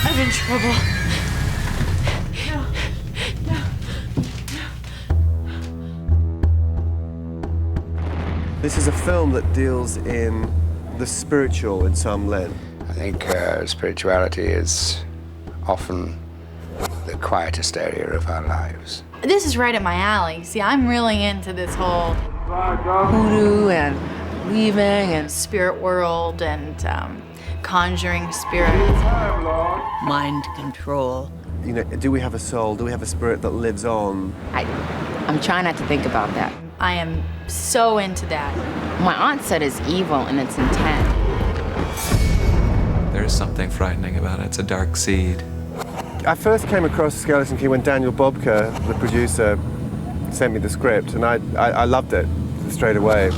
I'm in trouble. This is a film that deals in the spiritual in some length. I think spirituality is often the quietest area of our lives. This is right up my alley. See, I'm really into this whole Voodoo and weaving and spirit world and conjuring spirits. mind control. You know, do we have a soul? Do we have a spirit that lives on? I'm trying not to think about that. I am so into that. My aunt said it's evil and it's intent. There's something frightening about it. It's a dark seed. I first came across Skeleton Key when Daniel Bobka, the producer, sent me the script, and I loved it straight away.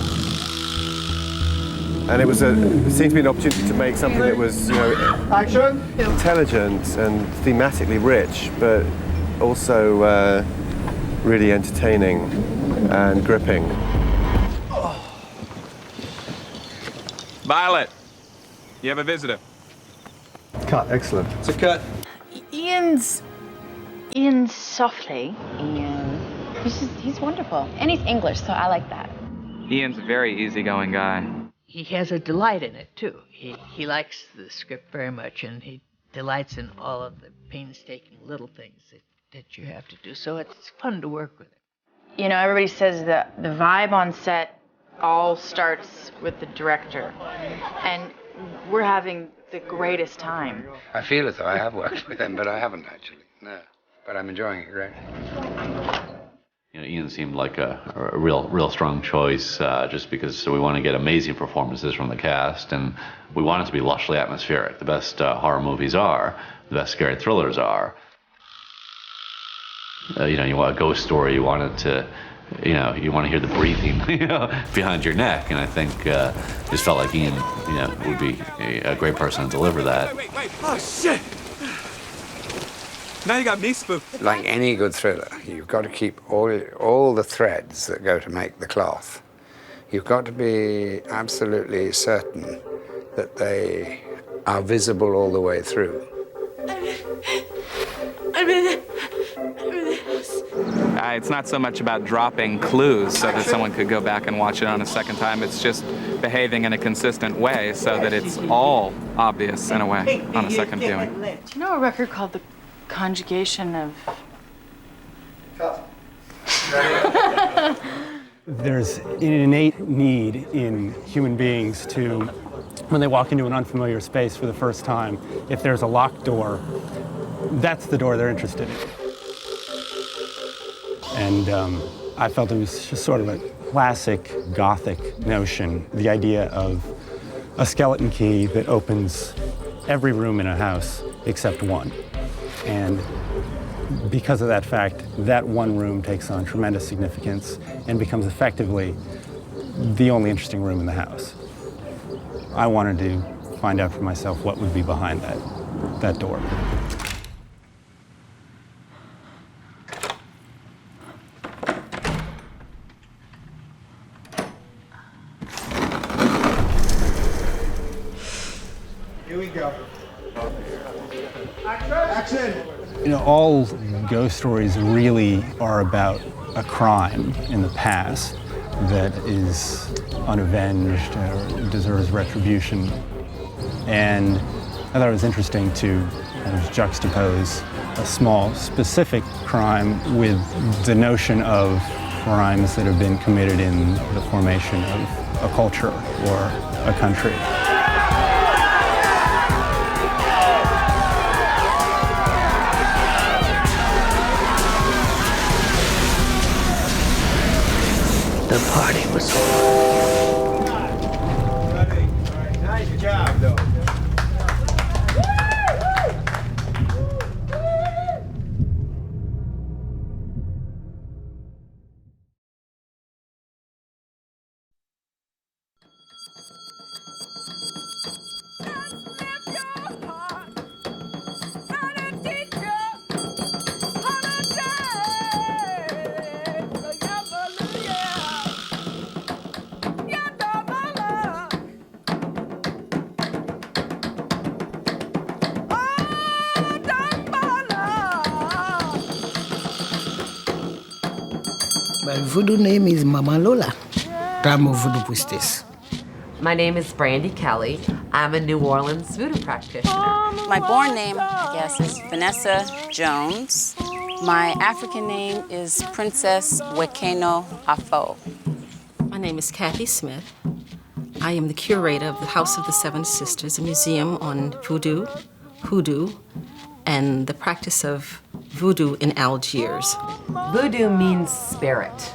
And it seemed to be an opportunity to make something that was, you know, intelligent and thematically rich, but also really entertaining and gripping. Violet, you have a visitor. Cut, excellent. It's a cut. Ian's Softley. And he's wonderful. And he's English, so I like that. Ian's a very easygoing guy. He has a delight in it, too. He likes the script very much, and he delights in all of the painstaking little things that you have to do. So it's fun to work with him. You know, everybody says that the vibe on set all starts with the director. And we're having the greatest time. I feel as though I have worked with him, but I haven't actually, no. But I'm enjoying it greatly. You know, Ian seemed like a real strong choice just because we want to get amazing performances from the cast, and we want it to be lushly atmospheric. The best horror movies are, the best scary thrillers are. You know, you want a ghost story, you want it to, you know, you want to hear the breathing, you know, behind your neck, and I think just felt like Ian, you know, would be a great person to deliver that. Wait. Oh, shit! Now you got me spooked. Like any good thriller, you've got to keep all the threads that go to make the cloth. You've got to be absolutely certain that they are visible all the way through. I'm in the house. It's not so much about dropping clues so that someone could go back and watch it on a second time. It's just behaving in a consistent way so that it's all obvious in a way on a second viewing. Do you know a record called The Conjugation of... There's an innate need in human beings to, when they walk into an unfamiliar space for the first time, if there's a locked door, that's the door they're interested in. And I felt it was just sort of a classic Gothic notion, the idea of a skeleton key that opens every room in a house except one. And because of that fact, that one room takes on tremendous significance and becomes effectively the only interesting room in the house. I wanted to find out for myself what would be behind that door. Here we go. Action! You know, all ghost stories really are about a crime in the past that is unavenged or deserves retribution. And I thought it was interesting to kind of juxtapose a small, specific crime with the notion of crimes that have been committed in the formation of a culture or a country. The party was Nice job, though. My voodoo name is Mama Lola. I'm a voodoo priestess. My name is Brandy Kelly. I'm a New Orleans voodoo practitioner. My born name, I guess, is Vanessa Jones. My African name is Princess Wekeno Afo. My name is Kathy Smith. I am the curator of the House of the Seven Sisters, a museum on voodoo, hoodoo, and the practice of voodoo in Algiers. Voodoo means spirit.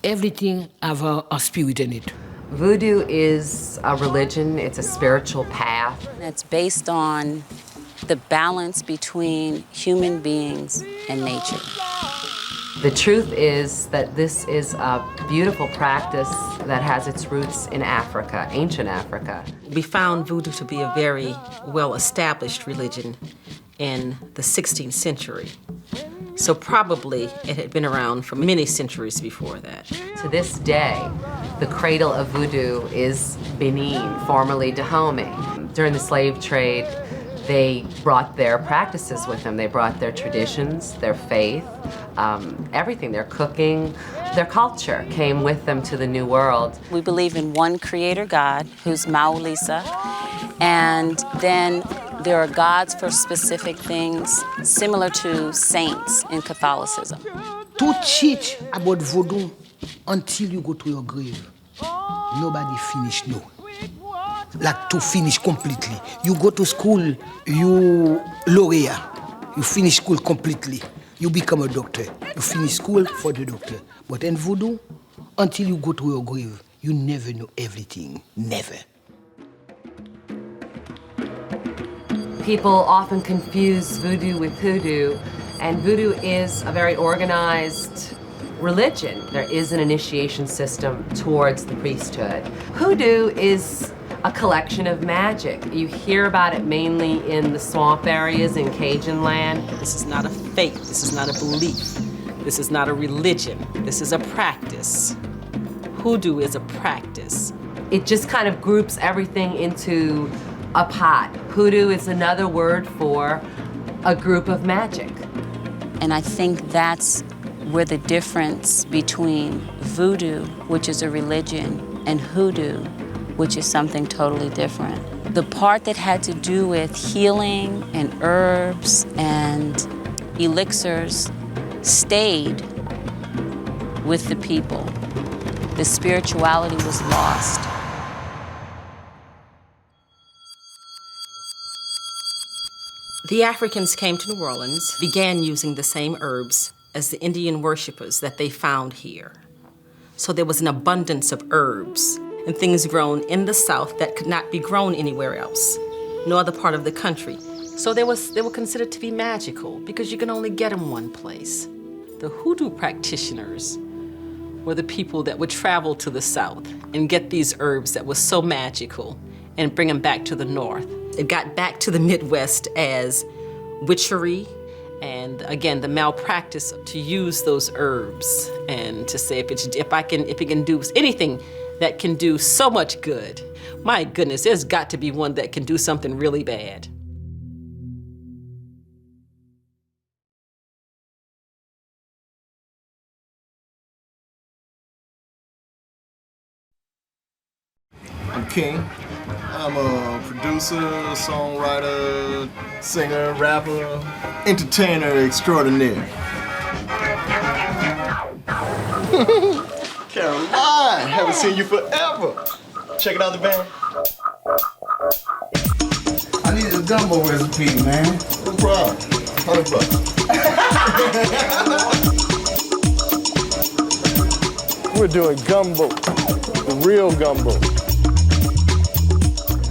Everything have a spirit in it. Voodoo is a religion, it's a spiritual path. It's based on the balance between human beings and nature. The truth is that this is a beautiful practice that has its roots in Africa, ancient Africa. We found voodoo to be a very well-established religion in the 16th century. So probably it had been around for many centuries before that. To this day, the cradle of voodoo is Benin, formerly Dahomey. During the slave trade, they brought their practices with them. They brought their traditions, their faith, everything, their cooking, their culture came with them to the New World. We believe in one creator God, who's Maulisa, and then there are gods for specific things, similar to saints in Catholicism. To teach about voodoo until you go to your grave, nobody finish no. Like to finish completely. You go to school, you laureate. You finish school completely. You become a doctor. You finish school for the doctor. But in voodoo, until you go to your grave, you never know everything. Never. People often confuse voodoo with hoodoo, and voodoo is a very organized religion. There is an initiation system towards the priesthood. Hoodoo is a collection of magic. You hear about it mainly in the swamp areas in Cajun land. This is not a faith, this is not a belief, this is not a religion, this is a practice. Hoodoo is a practice. It just kind of groups everything into a pot. Hoodoo is another word for a group of magic. And I think that's where the difference between voodoo, which is a religion, and hoodoo, which is something totally different. The part that had to do with healing and herbs and elixirs stayed with the people. The spirituality was lost. The Africans came to New Orleans, began using the same herbs as the Indian worshipers that they found here. So there was an abundance of herbs and things grown in the South that could not be grown anywhere else, no other part of the country. So they were considered to be magical because you can only get them one place. The hoodoo practitioners were the people that would travel to the South and get these herbs that were so magical and bring them back to the North. It got back to the Midwest as witchery, and again, the malpractice to use those herbs and to say if it can do anything that can do so much good, my goodness, there's got to be one that can do something really bad. I'm King. I'm a producer, songwriter, singer, rapper, entertainer extraordinaire. Caroline, haven't seen you forever. Check it out the band. I need a gumbo recipe, man. No problem. $100. We're doing gumbo, the real gumbo.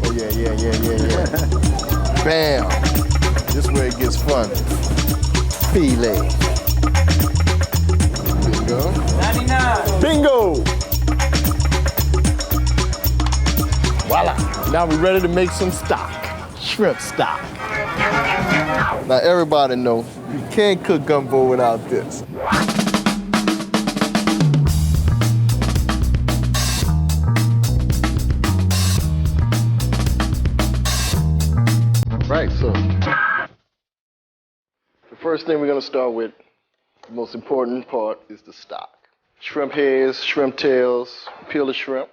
Oh yeah. Bam. This is where it gets fun. Filet. Bingo. 99. Bingo. Voila. Now we're ready to make some stock. Shrimp stock. Now everybody knows you can't cook gumbo without this. Right, so the first thing we're going to start with, the most important part, is the stock. shrimp heads, shrimp tails, peel the shrimp,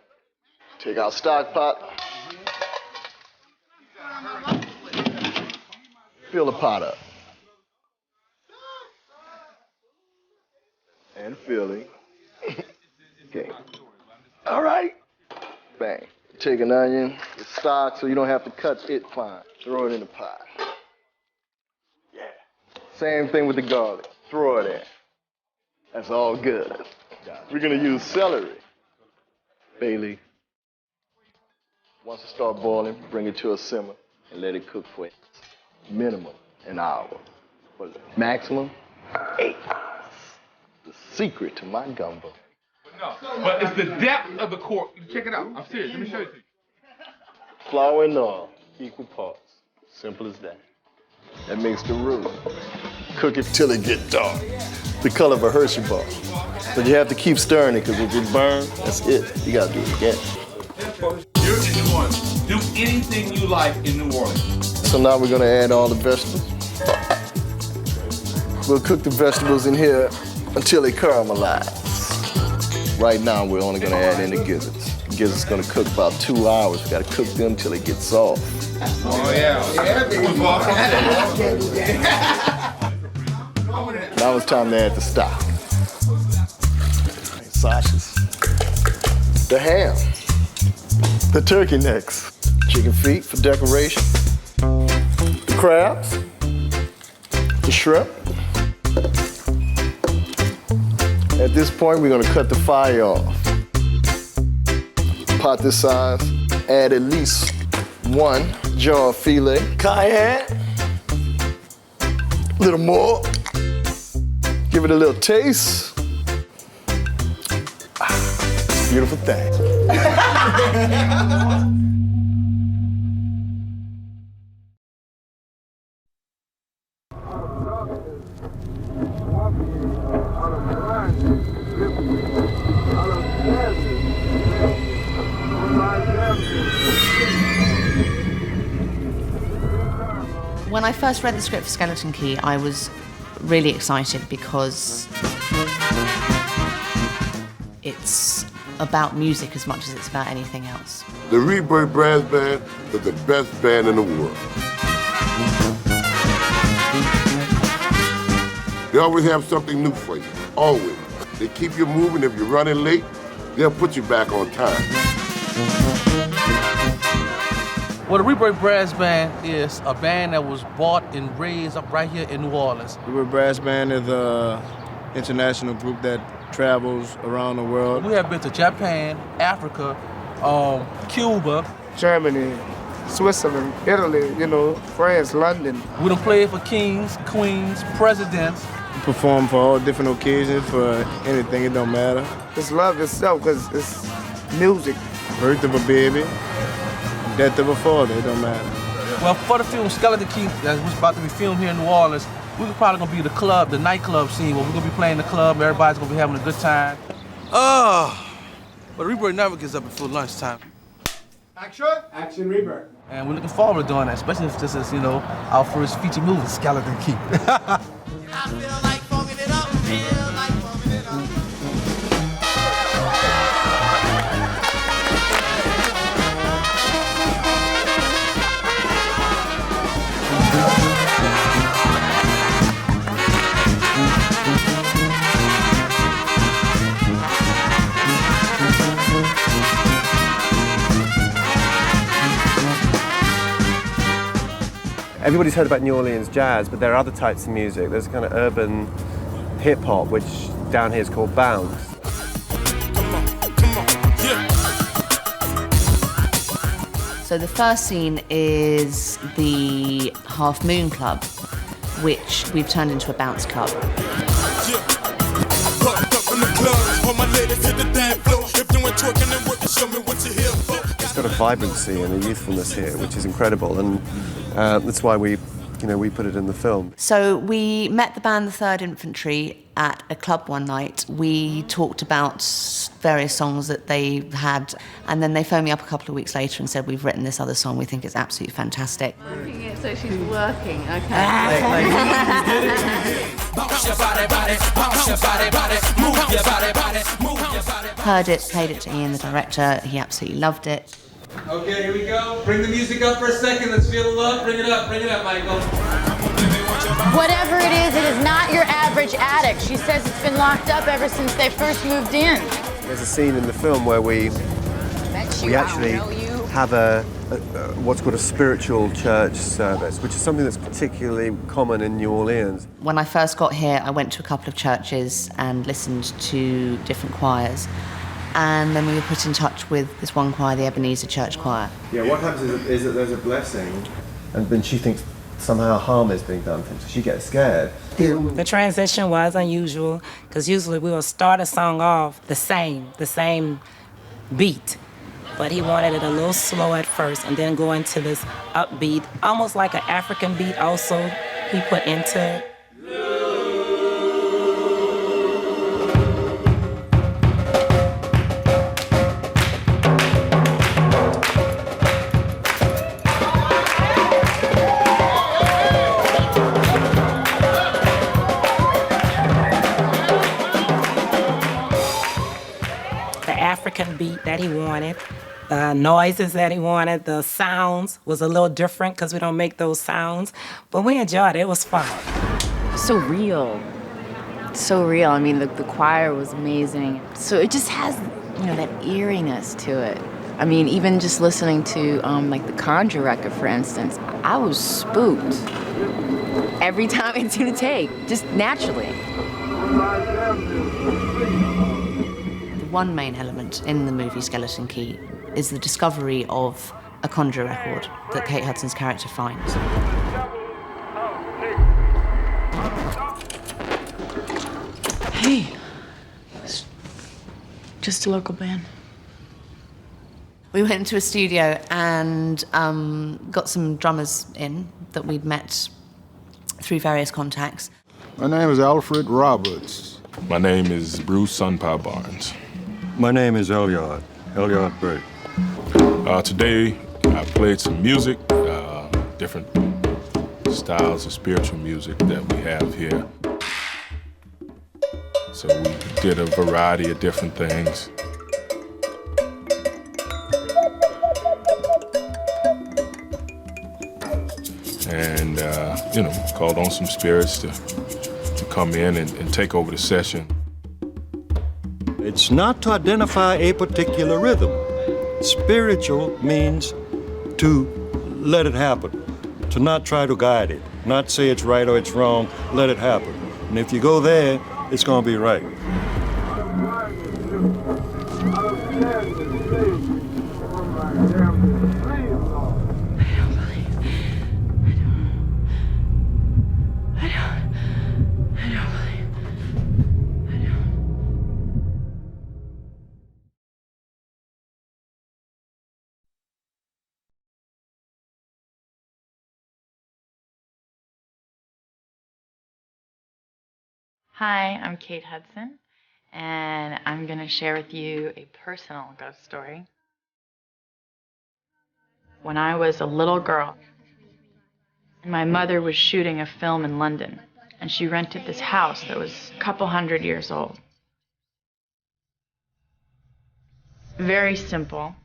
take out stock pot, fill the pot up. And filling. Okay. All right. Bang. Take an onion, it's stock, so you don't have to cut it fine. Throw it in the pot. Yeah. Same thing with the garlic. Throw it in. That's all good. We're gonna use celery. Bay leaf. Once it starts boiling, bring it to a simmer and let it cook for minimum an hour. But maximum 8 hours. The secret to my gumbo. No, but it's the depth of the core. Check it out. I'm serious. Let me show you. Flour and oil, equal parts. Simple as that. That makes the roux. Cook it till it gets dark. The color of a Hershey bar. But you have to keep stirring it because if it burns, that's it. You gotta do it again. You're in New Orleans. Do anything you like in New Orleans. So now we're gonna add all the vegetables. We'll cook the vegetables in here until they caramelize. Right now, we're only gonna add in the gizzards. Gizzards gonna cook about 2 hours. We gotta cook them till they get soft. Oh yeah. Now it's time to add the stock. Sausages. The ham. The turkey necks. Chicken feet for decoration. The crabs. The shrimp. At this point, we're gonna cut the fire off. Pot this size, add at least 1 jar of filet. Cayenne. A little more. Give it a little taste. It's a beautiful thing. When I first read the script for Skeleton Key, I was really excited because it's about music as much as it's about anything else. The Rebirth Brass Band is the best band in the world. They always have something new for you, always. They keep you moving. If you're running late, they'll put you back on time. Well, the Rebirth Brass Band is a band that was bought and raised up right here in New Orleans. The Rebirth Brass Band is an international group that travels around the world. We have been to Japan, Africa, Cuba, Germany, Switzerland, Italy, France, London. We done played for kings, queens, presidents. We perform for all different occasions, for anything, it don't matter. It's love itself because it's music. Birth of a baby, death of a father, it don't matter. Well, for the film Skeleton Key that was about to be filmed here in New Orleans, we're probably gonna be the nightclub scene where we're gonna be playing the club, everybody's gonna be having a good time. But Rebirth never gets up before lunchtime. Action! Action, Rebirth. And we're looking forward to doing that, especially if this is, our first feature movie, Skeleton Key. Everybody's heard about New Orleans jazz, but there are other types of music. There's kind of urban hip-hop, which down here is called bounce. So the first scene is the Half Moon Club, which we've turned into a bounce club. It's got a vibrancy and a youthfulness here, which is incredible, and that's why we put it in the film. So we met the band, the 3rd Infantry, at a club one night. We talked about various songs that they had, and then they phoned me up a couple of weeks later and said, we've written this other song, we think it's absolutely fantastic. So she's working, okay. Bounce your body, body, bounce your body, body, move your body, body, move your body. Heard it, played it to Iain, the director. He absolutely loved it. Okay, here we go. Bring the music up for a second. Let's feel the love. Bring it up, Michael. Whatever it is not your average addict. She says it's been locked up ever since they first moved in. There's a scene in the film where we actually have what's called a spiritual church service, which is something that's particularly common in New Orleans. When I first got here, I went to a couple of churches and listened to different choirs. And then we were put in touch with this one choir, the Ebenezer Church Choir. Yeah, what happens is that there's a blessing, and then she thinks somehow harm is being done to him, so she gets scared. The transition was unusual, because usually we will start a song off the same beat. But he wanted it a little slow at first, and then go into this upbeat, almost like an African beat also he put into it. African beat that he wanted, the noises that he wanted, the sounds was a little different because we don't make those sounds, but we enjoyed it. It was fun. So real. I mean, the choir was amazing. So it just has, that eeriness to it. I mean, even just listening to like the Conjure record, for instance, I was spooked every time it's gonna take, just naturally. One main element in the movie Skeleton Key is the discovery of a Conjure record that Kate Hudson's character finds. Hey, it's just a local band. We went into a studio and got some drummers in that we'd met through various contacts. My name is Alfred Roberts. My name is Bruce Sunpie Barnes. My name is Elyard Bray. Today, I played some music, different styles of spiritual music that we have here. So we did a variety of different things. And, called on some spirits to come in and take over the session. It's not to identify a particular rhythm. Spiritual means to let it happen, to not try to guide it, not say it's right or it's wrong, let it happen. And if you go there, it's going to be right. Hi, I'm Kate Hudson, and I'm going to share with you a personal ghost story. When I was a little girl, my mother was shooting a film in London, and she rented this house that was a couple 100 years old. Very simple.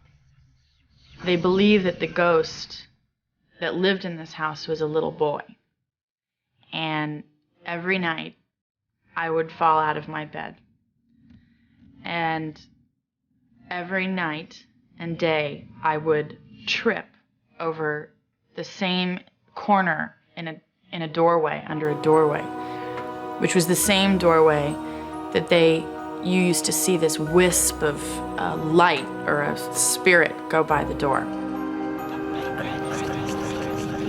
They believe that the ghost that lived in this house was a little boy. And every night, I would fall out of my bed. And every night and day, I would trip over the same corner in a doorway, under a doorway, which was the same doorway that you used to see this wisp of light or a spirit go by the door.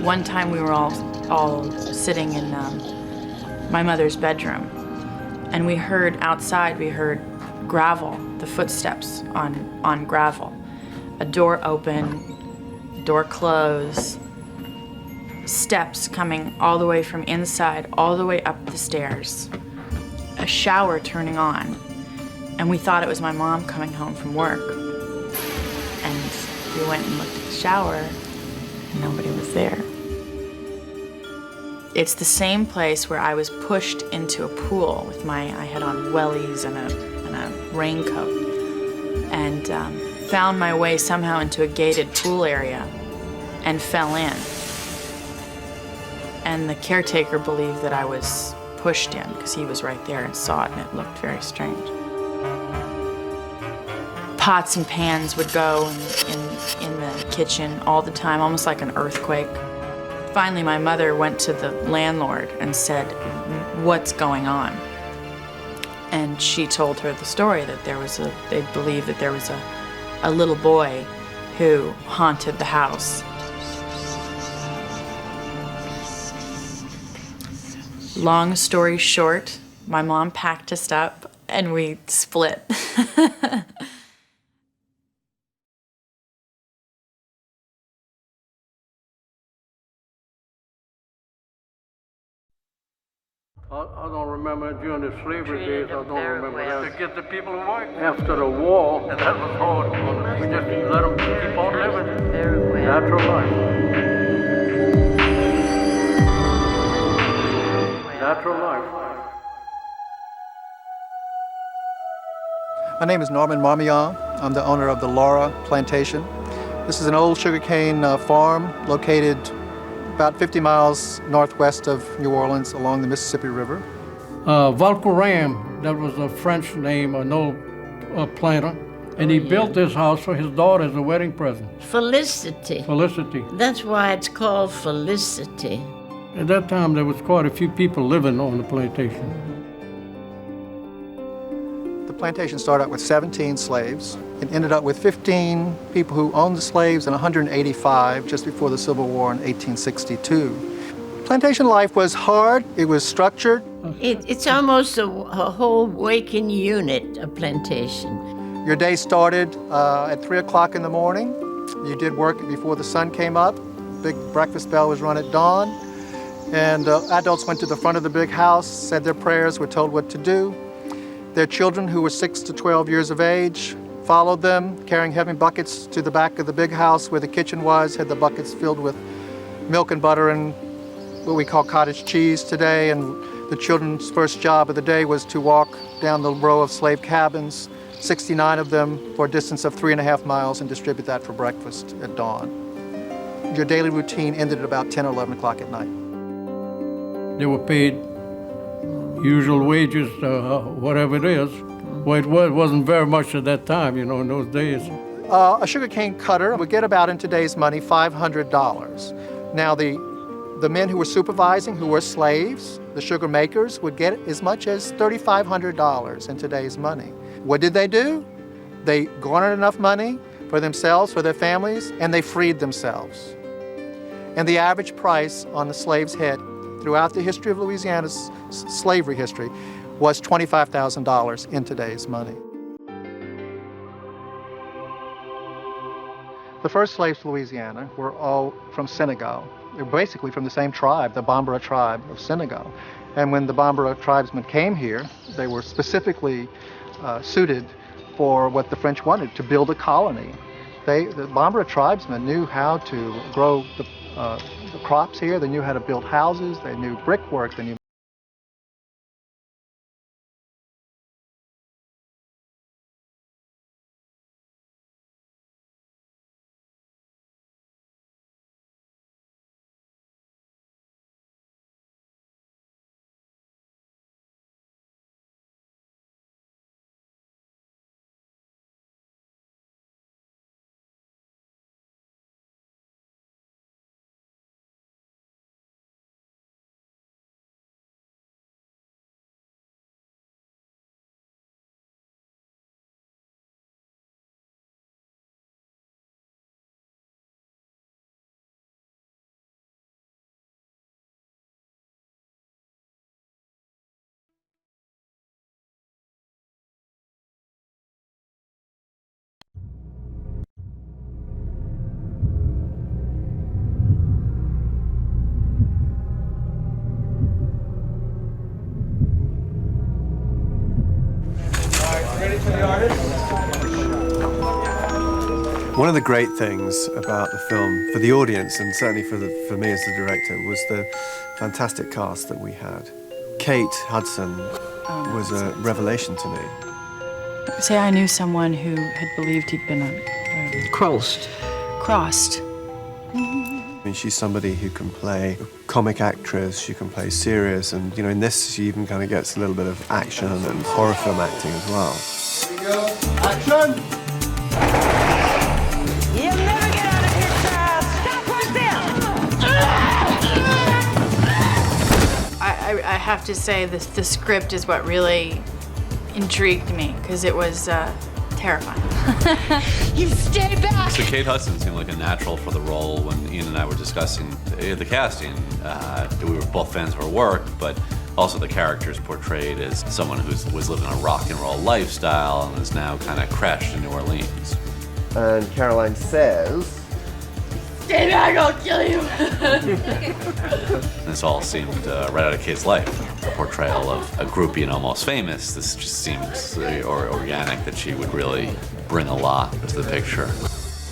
One time we were all sitting in my mother's bedroom, and we heard outside, gravel, the footsteps on gravel. A door open, door close, steps coming all the way from inside, all the way up the stairs. A shower turning on, and we thought it was my mom coming home from work. And we went and looked at the shower, and nobody was there. It's the same place where I was pushed into a pool with I had on wellies and a raincoat, and found my way somehow into a gated pool area and fell in. And the caretaker believed that I was pushed in because he was right there and saw it, and it looked very strange. Pots and pans would go in the kitchen all the time, almost like an earthquake. Finally, my mother went to the landlord and said, "What's going on?" And she told her the story that they believed that there was a little boy who haunted the house. Long story short, my mom packed us up and we split. I don't remember during the slavery days, I don't remember that. To get the people to work after the war, and that was hard. We just let them keep on living. Natural life. Natural life. My name is Norman Marmion. I'm the owner of the Laura Plantation. This is an old sugarcane farm located about 50 miles northwest of New Orleans along the Mississippi River. Volcaram, that was a French name, an old planter, and he built this house for his daughter as a wedding present. Felicity. Felicity. That's why it's called Felicity. At that time, there was quite a few people living on the plantation. The plantation started out with 17 slaves. It ended up with 15 people who owned the slaves and 185 just before the Civil War in 1862. Plantation life was hard, it was structured. It's almost a whole waking unit, a plantation. Your day started at 3 o'clock in the morning. You did work before the sun came up. Big breakfast bell was run at dawn. And adults went to the front of the big house, said their prayers, were told what to do. Their children, who were 6 to 12 years of age, followed them, carrying heavy buckets to the back of the big house where the kitchen was, had the buckets filled with milk and butter and what we call cottage cheese today. And the children's first job of the day was to walk down the row of slave cabins, 69 of them, for a distance of 3.5 miles, and distribute that for breakfast at dawn. Your daily routine ended at about 10 or 11 o'clock at night. They were paid usual wages, whatever it is. Well, it wasn't very much at that time, you know, in those days. A sugarcane cutter would get about, in today's money, $500. Now, the men who were supervising, who were slaves, the sugar makers, would get as much as $3,500 in today's money. What did they do? They garnered enough money for themselves, for their families, and they freed themselves. And the average price on a slave's head throughout the history of Louisiana's slavery history was $25,000 in today's money. The first slaves to Louisiana were all from Senegal. They were basically from the same tribe, the Bambara tribe of Senegal. And when the Bambara tribesmen came here, they were specifically suited for what the French wanted, to build a colony. The Bambara tribesmen knew how to grow the crops here, they knew how to build houses, they knew brickwork, they knew One of the great things about the film, for the audience and certainly for me as the director, was the fantastic cast that we had. Kate Hudson was a revelation to me. Say I knew someone who had believed he'd been crossed. I mean, she's somebody who can play a comic actress, she can play serious, and you know, in this she even kind of gets a little bit of action and horror film acting as well. Here we go. Action! You'll never get out of here, child. Stop right there. I have to say the script is what really intrigued me, because it was terrifying. You stay back! So Kate Hudson seemed like a natural for the role. When Iain and I were discussing the casting, we were both fans of her work, but also the character's portrayed as someone who was living a rock and roll lifestyle and is now kind of crashed in New Orleans. And Caroline says, "Stay back, I'll kill you." This all seemed right out of Kate's life. The portrayal of a groupie and almost famous, this just seems organic, that she would really bring a lot to the picture.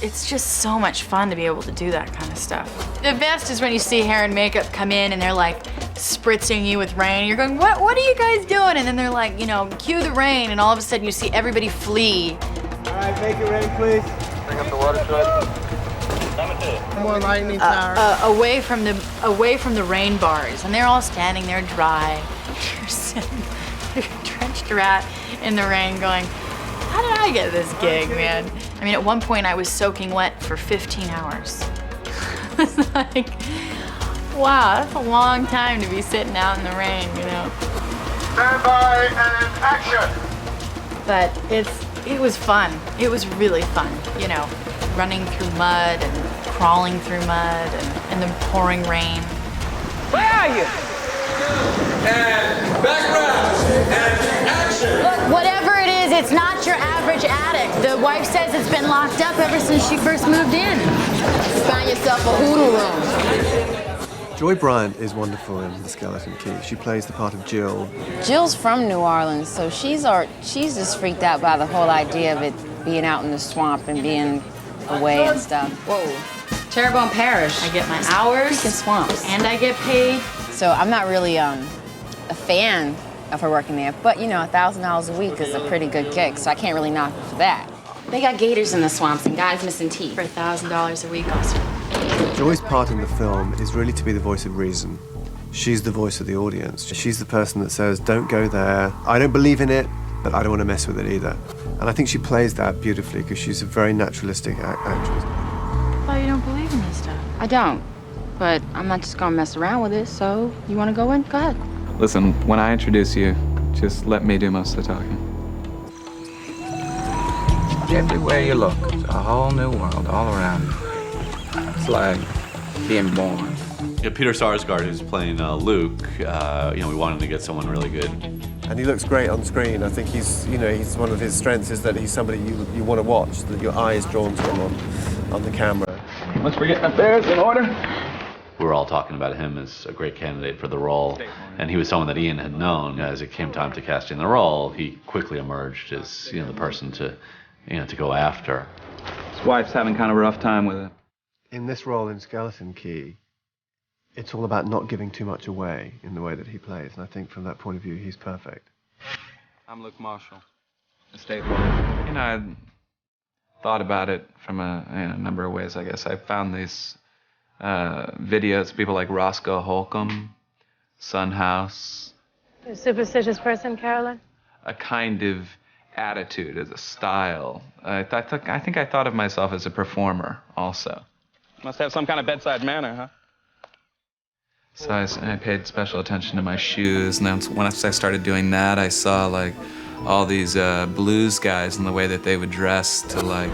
It's just so much fun to be able to do that kind of stuff. The best is when you see hair and makeup come in and they're like spritzing you with rain. You're going, what are you guys doing? And then they're like, you know, cue the rain, and all of a sudden you see everybody flee. All right, make it rain, please. Bring up the water truck. More lightning tower. Away from the rain bars, and they're all standing there dry. You're sitting there drenched rat in the rain going, how did I get this gig, man? I mean, at one point I was soaking wet for 15 hours. It's like, wow, that's a long time to be sitting out in the rain, you know. Stand by and action! But it was fun. It was really fun, you know, running through mud and crawling through mud and in the pouring rain. Where are you? And background and action. Look, whatever it is, it's not your average addict. The wife says it's been locked up ever since she first moved in. You found yourself a hoodoo room. Joy Bryant is wonderful in The Skeleton Key. She plays the part of Jill. Jill's from New Orleans, so she's just freaked out by the whole idea of it being out in the swamp and being away and stuff. Whoa. Terrebonne Parish. I get my hours, freaking swamps, and I get paid. So I'm not really a fan of her working there, but you know, $1,000 a week is a pretty good gig, so I can't really knock her for that. They got gators in the swamps and guys missing teeth. For $1,000 a week, also. Joy's part in the film is really to be the voice of reason. She's the voice of the audience. She's the person that says, don't go there. I don't believe in it, but I don't want to mess with it either. And I think she plays that beautifully because she's a very naturalistic actress. Oh, you don't believe in this stuff? I don't, but I'm not just gonna mess around with it, so you wanna go in? Go ahead. Listen, when I introduce you, just let me do most of the talking. Everywhere you look, it's a whole new world all around you. It's like being born. Yeah, Peter Sarsgaard, who's playing Luke, you know, we wanted to get someone really good. And he looks great on screen. I think he's one of his strengths is that he's somebody you want to watch, that your eye is drawn to him on the camera. Once we're getting affairs in order. We were all talking about him as a great candidate for the role, and he was someone that Iain had known. As it came time to casting the role, he quickly emerged as, you know, the person to go after. His wife's having kind of a rough time with it. In this role in Skeleton Key, it's all about not giving too much away in the way that he plays, and I think from that point of view, he's perfect. I'm Luke Marshall, a state lawyer. You know, I thought about it from a number of ways, I guess. I found these videos, people like Roscoe Holcomb, Son House. You're a superstitious person, Carolyn? A kind of attitude, as a style. I think I thought of myself as a performer, also. Must have some kind of bedside manner, huh? So I paid special attention to my shoes, and then once I started doing that, I saw like all these blues guys and the way that they would dress to, like,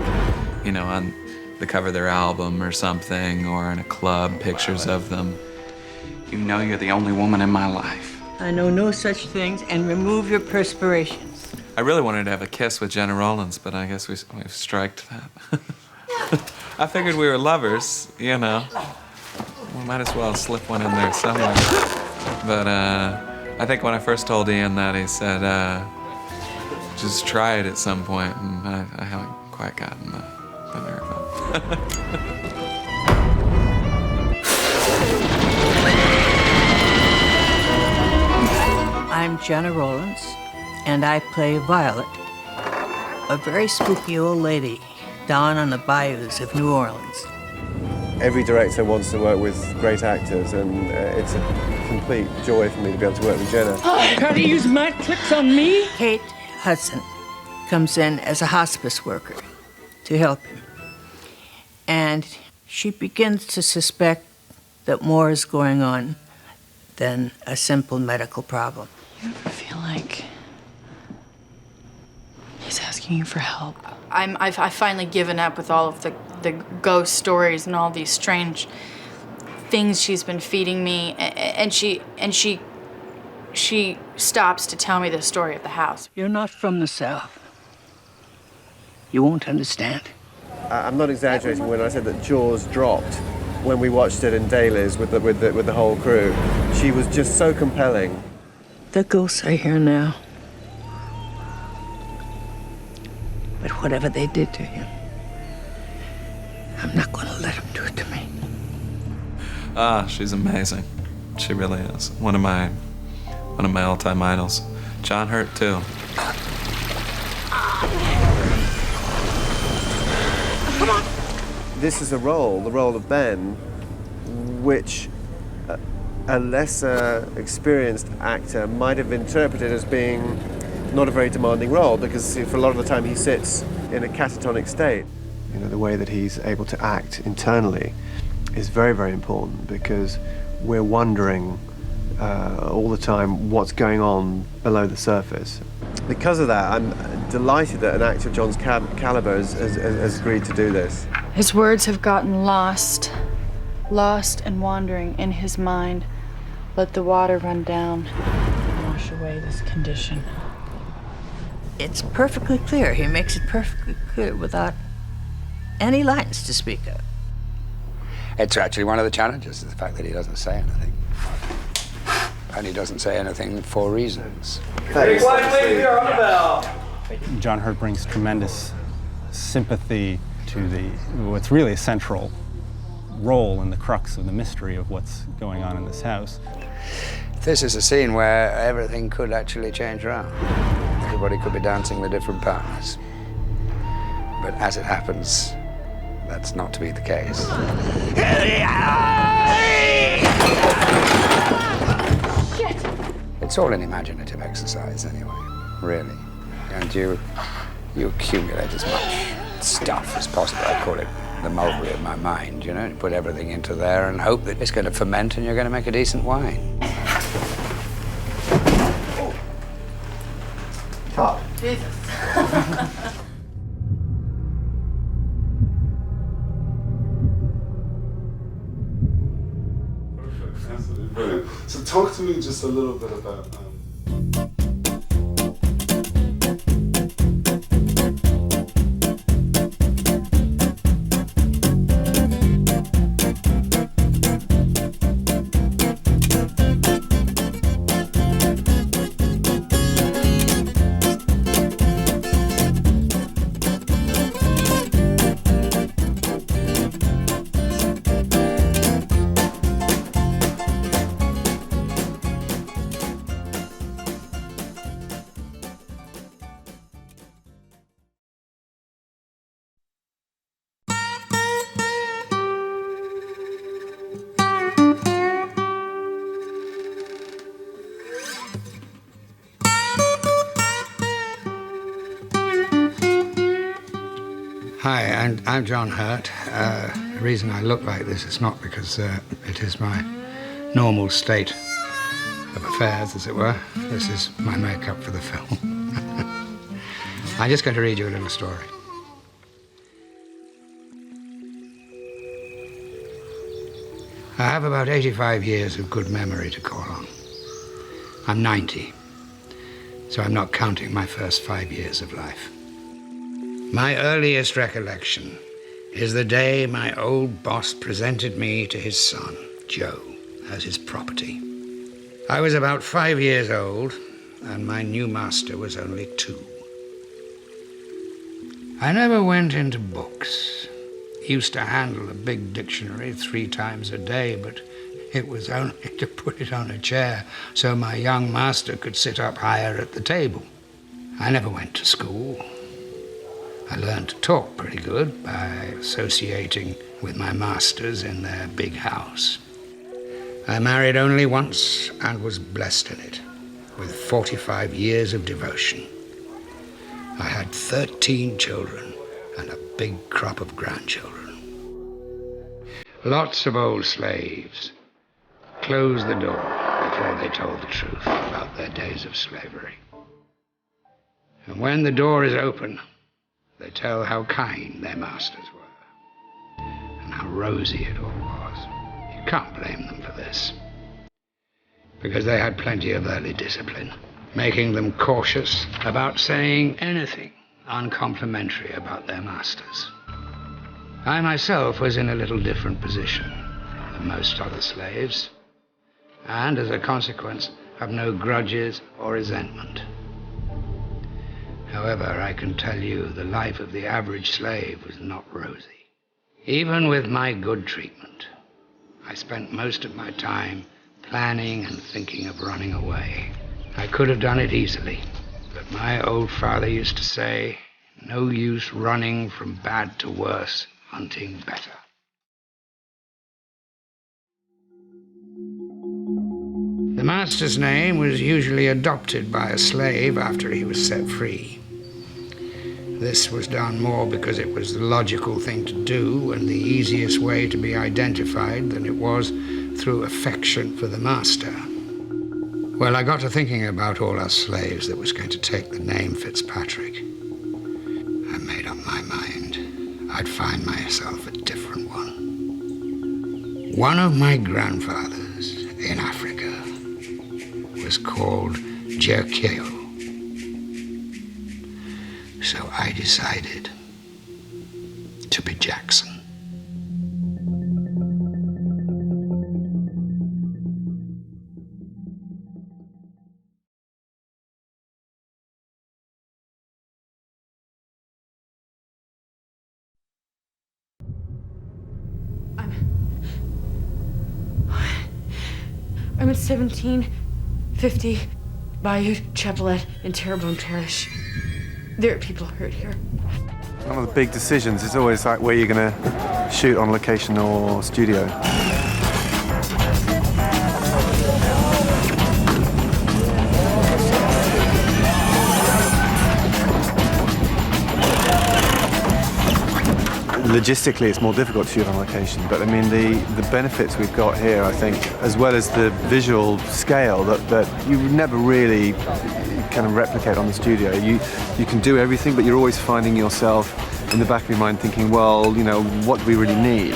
you know, on the cover of their album or something, or in a club, pictures of them. You know you're the only woman in my life. I know no such things, and remove your perspirations. I really wanted to have a kiss with Jenna Rollins, but I guess we've striked that. I figured we were lovers, you know. We might as well slip one in there somewhere. But I think when I first told Iain that, he said, just try it at some point, and I haven't quite gotten the nerve up. I'm Jenna Rollins, and I play Violet, a very spooky old lady down on the bayous of New Orleans. Every director wants to work with great actors, and it's a complete joy for me to be able to work with Jenna. Try to use my tricks on me? Kate Hudson comes in as a hospice worker to help him. And she begins to suspect that more is going on than a simple medical problem. You ever feel like he's asking you for help? I've finally given up with all of the ghost stories and all these strange things she's been feeding me, and she stops to tell me the story of the house. You're not from the South. You won't understand. I'm not exaggerating when I said that jaws dropped when we watched it in Daly's with the whole crew. She was just so compelling. The ghosts are here now. But whatever they did to him, I'm not going to let them do it to me. She's amazing. She really is. One of my all-time idols. John Hurt too. This is the role of Ben, which a lesser experienced actor might have interpreted as being not a very demanding role, because for a lot of the time he sits in a catatonic state. You know, the way that he's able to act internally is very, very important, because we're wondering all the time what's going on below the surface. Because of that, I'm delighted that an actor of John's caliber has agreed to do this. His words have gotten lost and wandering in his mind. Let the water run down and wash away this condition. It's perfectly clear. He makes it perfectly clear without any lines to speak of. It's actually one of the challenges, is the fact that he doesn't say anything. And he doesn't say anything for reasons. John Hurt brings tremendous sympathy to what's really a central role in the crux of the mystery of what's going on in this house. This is a scene where everything could actually change around. Everybody could be dancing with different partners. But as it happens, that's not to be the case. Shit! It's all an imaginative exercise anyway, really. And you accumulate as much stuff as possible. I call it the mulberry of my mind, you know? You put everything into there and hope that it's going to ferment and you're going to make a decent wine. Top. Jesus. Absolutely brilliant. So talk to me just a little bit about Hi, I'm John Hurt. The reason I look like this is not because it is my normal state of affairs, as it were. This is my makeup for the film. I'm just going to read you a little story. I have about 85 years of good memory to call on. I'm 90, so I'm not counting my first 5 years of life. My earliest recollection is the day my old boss presented me to his son, Joe, as his property. I was about 5 years old, and my new master was only 2. I never went into books. used to handle a big dictionary 3 times a day, but it was only to put it on a chair so my young master could sit up higher at the table. I never went to school. I learned to talk pretty good by associating with my masters in their big house. I married only once and was blessed in it, with 45 years of devotion. I had 13 children and a big crop of grandchildren. Lots of old slaves closed the door before they told the truth about their days of slavery. And when the door is open, they tell how kind their masters were and how rosy it all was. You can't blame them for this, because they had plenty of early discipline, making them cautious about saying anything uncomplimentary about their masters. I myself was in a little different position than most other slaves, and as a consequence have no grudges or resentment. However, I can tell you the life of the average slave was not rosy. Even with my good treatment, I spent most of my time planning and thinking of running away. I could have done it easily, but my old father used to say, no use running from bad to worse, hunting better. The master's name was usually adopted by a slave after he was set free. This was done more because it was the logical thing to do and the easiest way to be identified than it was through affection for the master. Well, I got to thinking about all us slaves that was going to take the name Fitzpatrick. I made up my mind. I'd find myself a different one. One of my grandfathers in Africa was called Jerkeo. So I decided to be Jackson. I'm at 1750 Bayou Chapelette in Terrebonne Parish. There are people hurt here. One of the big decisions is always like where you're going to shoot on location or studio. Logistically, it's more difficult to shoot on location, but I mean the benefits we've got here, I think, as well as the visual scale that you never really kind of replicate on the studio. You can do everything, but you're always finding yourself in the back of your mind thinking, well, you know, what do we really need?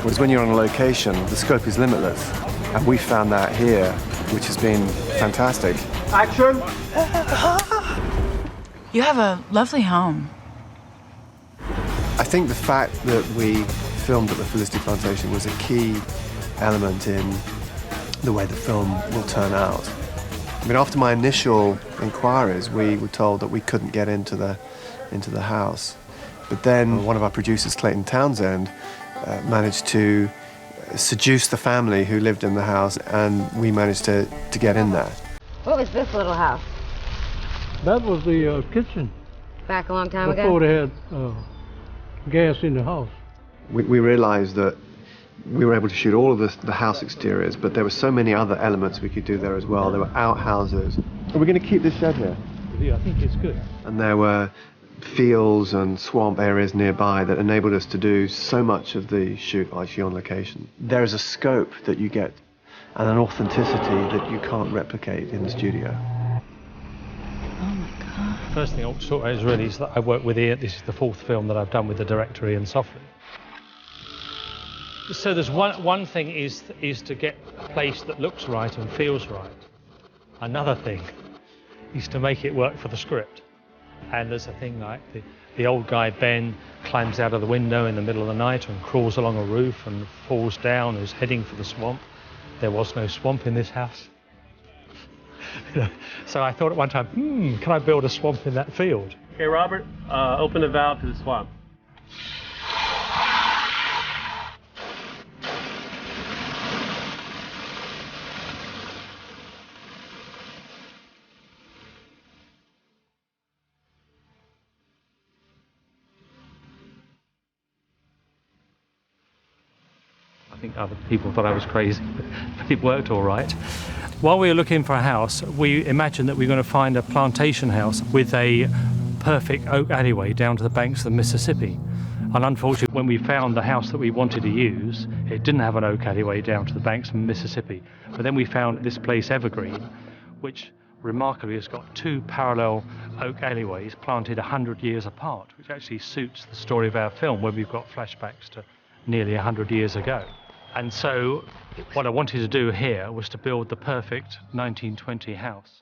Whereas when you're on a location, the scope is limitless, and we found that here, which has been fantastic. Action! You have a lovely home. I think the fact that we filmed at the Felicity Plantation was a key element in the way the film will turn out. I mean, after my initial inquiries, we were told that we couldn't get into the house. But then one of our producers, Clayton Townsend, managed to seduce the family who lived in the house, and we managed to get in there. What was this little house? That was the kitchen. Back a long time ago? Before they had gas in the house. We realized that we were able to shoot all of the house exteriors, but there were so many other elements we could do there as well. There were outhouses. Are we going to keep this shed here? Yeah, I think it's good. And there were fields and swamp areas nearby that enabled us to do so much of the shoot actually on location. There is a scope that you get and an authenticity that you can't replicate in the studio. First thing I want to talk about is that I work with Iain. This is the 4th film that I've done with the director Iain Softley. So there's one thing is to get a place that looks right and feels right. Another thing is to make it work for the script. And there's a thing like the old guy Ben climbs out of the window in the middle of the night and crawls along a roof and falls down and is heading for the swamp. There was no swamp in this house. So I thought at one time, can I build a swamp in that field? Okay, Robert, open the valve to the swamp. I think other people thought I was crazy, but it worked all right. While we were looking for a house, we imagined that we were going to find a plantation house with a perfect oak alleyway down to the banks of the Mississippi. And unfortunately, when we found the house that we wanted to use, it didn't have an oak alleyway down to the banks of the Mississippi. But then we found this place, Evergreen, which remarkably has got two parallel oak alleyways planted 100 years apart, which actually suits the story of our film, where we've got flashbacks to nearly 100 years ago. And so what I wanted to do here was to build the perfect 1920 house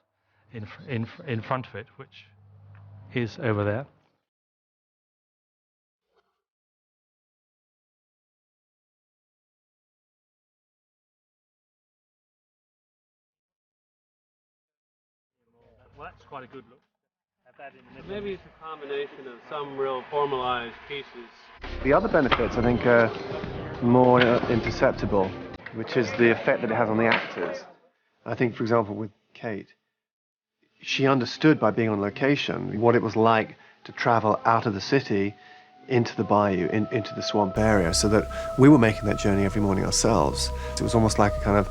in front of it, which is over there. Well, that's quite a good look. Have that in the middle. Maybe it's a combination of some real formalized pieces. The other benefits, I think, are more imperceptible, which is the effect that it has on the actors. I think, for example, with Kate, she understood by being on location what it was like to travel out of the city into the bayou, into the swamp area, so that we were making that journey every morning ourselves. It was almost like a kind of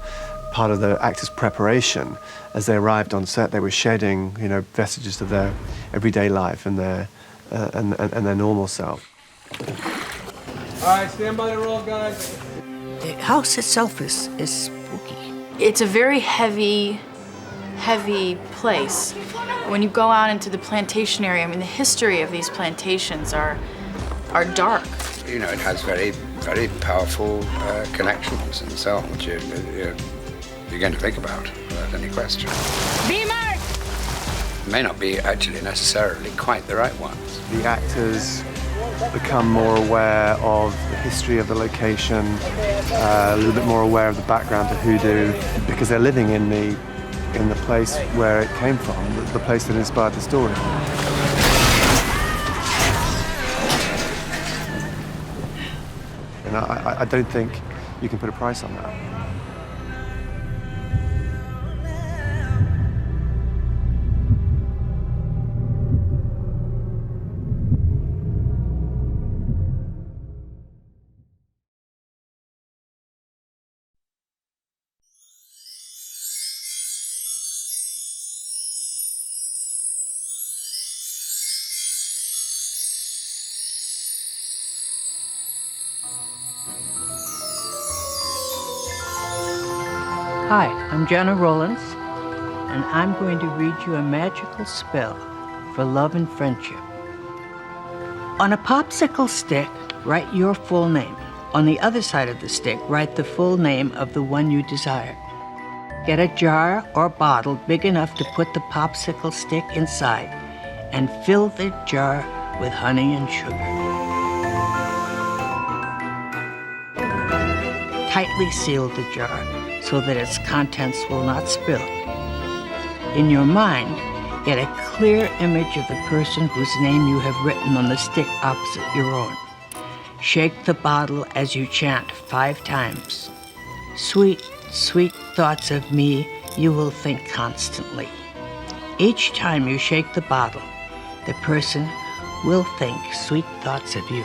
part of the actors' preparation. As they arrived on set, they were shedding, vestiges of their everyday life and their normal self. All right, stand by the roll, guys. The house itself is spooky. It's a very heavy place. When you go out into the plantation area, I mean, the history of these plantations are dark. It has very, very powerful connections and so on, which you're going to think about without any question. Beamer! May not be actually necessarily quite the right ones. The actors become more aware of the history of the location, a little bit more aware of the background to hoodoo, because they're living in the place where it came from, the place that inspired the story. And I don't think you can put a price on that. Hi, I'm Jenna Rollins, and I'm going to read you a magical spell for love and friendship. On a popsicle stick, write your full name. On the other side of the stick, write the full name of the one you desire. Get a jar or bottle big enough to put the popsicle stick inside, and fill the jar with honey and sugar. Tightly seal the jar so that its contents will not spill. In your mind, get a clear image of the person whose name you have written on the stick opposite your own. Shake the bottle as you chant 5 times. Sweet, sweet thoughts of me you will think constantly. Each time you shake the bottle, the person will think sweet thoughts of you.